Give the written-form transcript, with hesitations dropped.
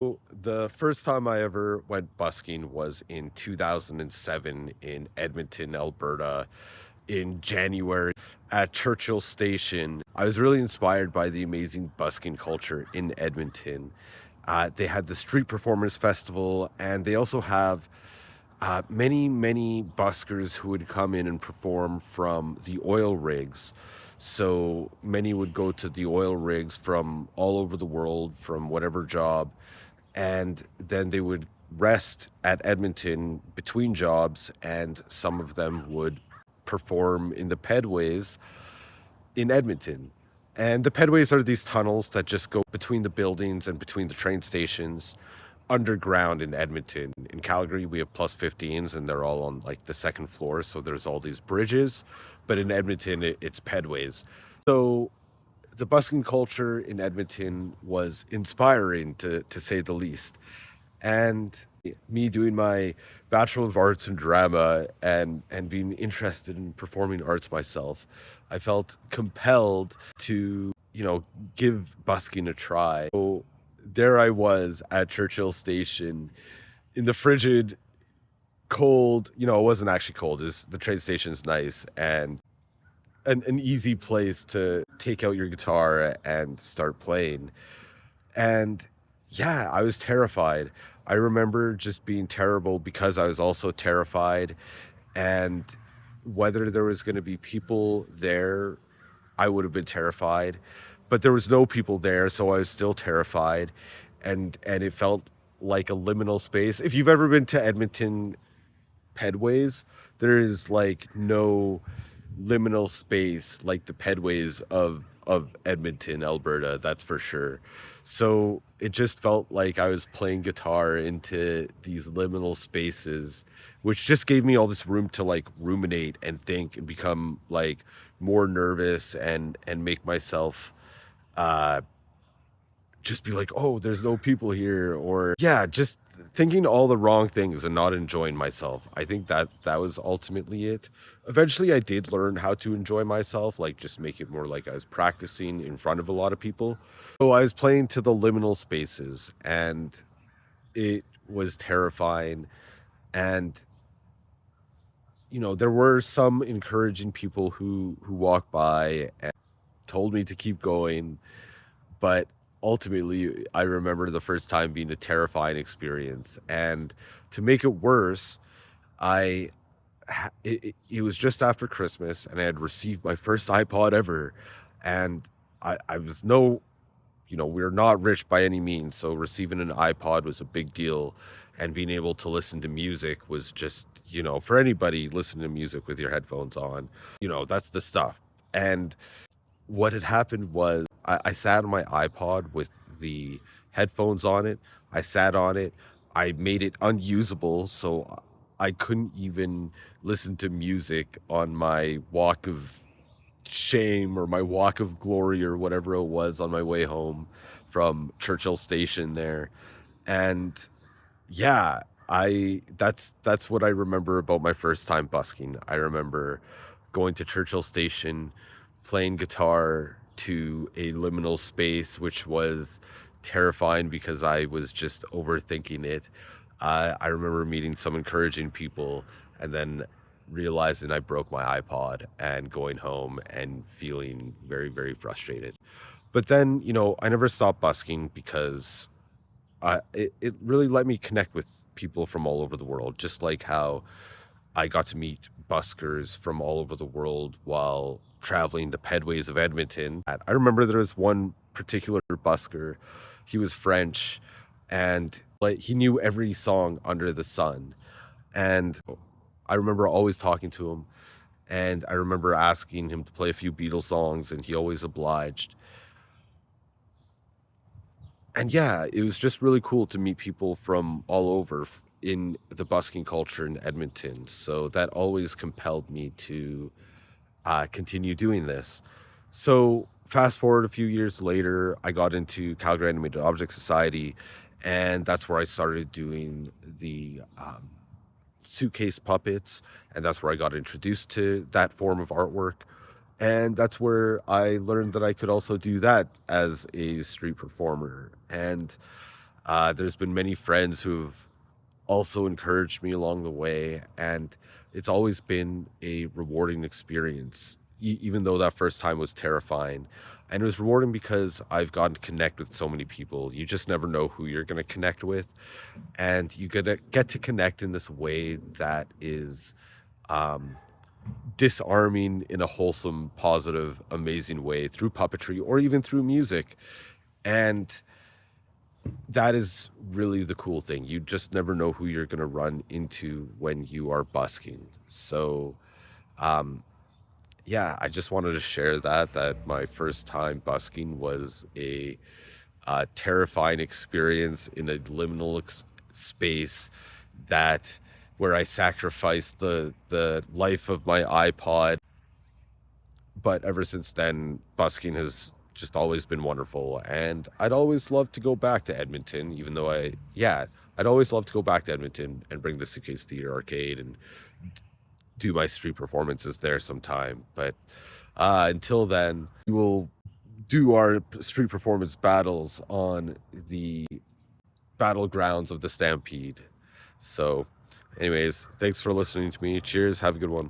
The first time I ever went busking was in 2007 in Edmonton, Alberta, in January at Churchill Station. I was really inspired by the amazing busking culture in Edmonton. They had the Street Performers Festival, and they also have many buskers who would come in and perform from the oil rigs. So many would go to the oil rigs from all over the world, from whatever job, and then they would rest at Edmonton between jobs, and some of them would perform in the pedways in Edmonton. And the pedways are these tunnels that just go between the buildings and between the train stations underground in Edmonton. In Calgary, we have plus 15s and they're all on like the second floor. So there's all these bridges. But in Edmonton, it's pedways. So the busking culture in Edmonton was inspiring to say the least. And me doing my Bachelor of Arts in Drama and being interested in performing arts myself, I felt compelled to, give busking a try. So there I was at Churchill Station in the frigid, cold, it wasn't actually cold, the train station's nice and an easy place to take out your guitar and start playing. And yeah, I was terrified. I remember just being terrible because I was also terrified. And whether there was going to be people there, I would have been terrified. But there was no people there, so I was still terrified. And it felt like a liminal space. If you've ever been to Edmonton pedways, there is like no liminal space like the pedways of Edmonton, Alberta, that's for sure. So it just felt like I was playing guitar into these liminal spaces, which just gave me all this room to like ruminate and think and become like more nervous and make myself uh just be like, oh, there's no people here, or yeah, just thinking all the wrong things and not enjoying myself. I think that was ultimately it. Eventually, I did learn how to enjoy myself, like just make it more like I was practicing in front of a lot of people. So I was playing to the liminal spaces, and it was terrifying. And there were some encouraging people who walked by and told me to keep going, but ultimately, I remember the first time being a terrifying experience. And to make it worse, it was just after Christmas, and I had received my first iPod ever. And I was no, we're not rich by any means. So receiving an iPod was a big deal. And being able to listen to music was just, for anybody listening to music with your headphones on, that's the stuff. And what had happened was I sat on my iPod with the headphones on it. I sat on it. I made it unusable, so I couldn't even listen to music on my walk of shame or my walk of glory or whatever it was on my way home from Churchill Station there. And yeah, that's what I remember about my first time busking. I remember going to Churchill Station, playing guitar to a liminal space, which was terrifying because I was just overthinking it. I remember meeting some encouraging people and then realizing I broke my iPod and going home and feeling very frustrated. But then, I never stopped busking because it really let me connect with people from all over the world, just like how I got to meet buskers from all over the world while traveling the pedways of Edmonton. I remember there was one particular busker. He was French, and like he knew every song under the sun. And I remember always talking to him, and I remember asking him to play a few Beatles songs, and he always obliged. And yeah, it was just really cool to meet people from all over in the busking culture in Edmonton. So that always compelled me to continue doing this. So fast forward a few years later, I got into Calgary Animated Object Society, and that's where I started doing the suitcase puppets, and that's where I got introduced to that form of artwork. And that's where I learned that I could also do that as a street performer. And There's been many friends who've also encouraged me along the way, and it's always been a rewarding experience, even though that first time was terrifying. And it was rewarding because I've gotten to connect with so many people. You just never know who you're going to connect with, and you get to connect in this way that is um, disarming in a wholesome, positive, amazing way through puppetry or even through music. And that is really the cool thing. You just never know who you're going to run into when you are busking. So, um, yeah, I just wanted to share that my first time busking was a terrifying experience in a liminal space that where I sacrificed the life of my iPod. But ever since then, busking has just always been wonderful, and I'd always love to go back to Edmonton, even though I'd always love to go back to Edmonton and bring the Suitcase Theater Arcade and do my street performances there sometime. But until then, we will do our street performance battles on the battlegrounds of the Stampede. So, anyways, thanks for listening to me. Cheers. Have a good one.